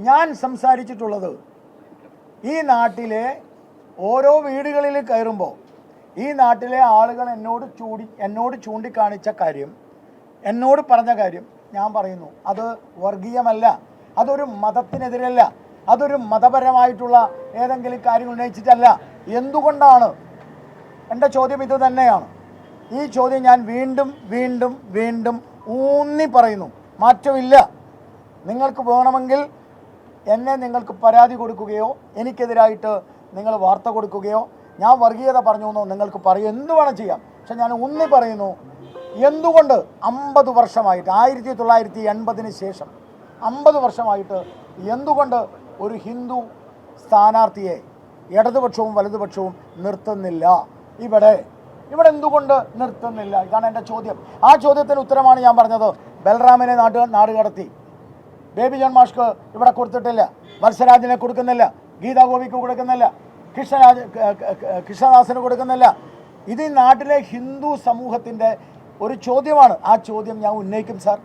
ഞാൻ സംസാരിച്ചിട്ടുള്ളത് ഈ നാട്ടിലെ ഓരോ വീടുകളിൽ കയറുമ്പോൾ ഈ നാട്ടിലെ ആളുകൾ എന്നോട് ചൂണ്ടിക്കാണിച്ച കാര്യം, എന്നോട് പറഞ്ഞ കാര്യം ഞാൻ പറയുന്നു. അത് വർഗീയമല്ല, അതൊരു മതത്തിനെതിരല്ല, അതൊരു മതപരമായിട്ടുള്ള ഏതെങ്കിലും കാര്യം ഉന്നയിച്ചിട്ടല്ല. എന്തുകൊണ്ടാണ്? എൻ്റെ ചോദ്യം ഇത് തന്നെയാണ്. ഈ ചോദ്യം ഞാൻ വീണ്ടും വീണ്ടും വീണ്ടും ഊന്നി പറയുന്നു. മാറ്റമില്ല. നിങ്ങൾക്ക് വേണമെങ്കിൽ നിങ്ങൾക്ക് പരാതി കൊടുക്കുകയോ എനിക്കെതിരായിട്ട് നിങ്ങൾ വാർത്ത കൊടുക്കുകയോ ഞാൻ വർഗീയത പറഞ്ഞു എന്നോ നിങ്ങൾക്ക് പറയും, എന്ത് വേണം ചെയ്യാം. പക്ഷെ ഞാൻ ഊന്നി പറയുന്നു, എന്തുകൊണ്ട് 50 വർഷമായിട്ട് 1980 ശേഷം 50 വർഷമായിട്ട് എന്തുകൊണ്ട് ഒരു ഹിന്ദു സ്ഥാനാർത്ഥിയെ ഇടതുപക്ഷവും വലതുപക്ഷവും നിർത്തുന്നില്ല? ഇവിടെ എന്തുകൊണ്ട് നിർത്തുന്നില്ല? ഇതാണ് എൻ്റെ ചോദ്യം. ആ ചോദ്യത്തിന് ഉത്തരമാണ് ഞാൻ പറഞ്ഞത്. ബൽറാമിനെ നാട് കടത്തി, ബേബി ജോൺ മാഷ്ക്ക് ഇവിടെ കൊടുത്തിട്ടില്ല, വത്സരാജിനെ കൊടുക്കുന്നില്ല, ഗീതാ ഗോപിക്ക് കൊടുക്കുന്നില്ല, കൃഷ്ണദാസിന് കൊടുക്കുന്നില്ല. ഇത് ഈ നാട്ടിലെ ഹിന്ദു സമൂഹത്തിൻ്റെ ഒരു ചോദ്യമാണ്. ആ ചോദ്യം ഞാൻ ഉന്നയിക്കും സാർ.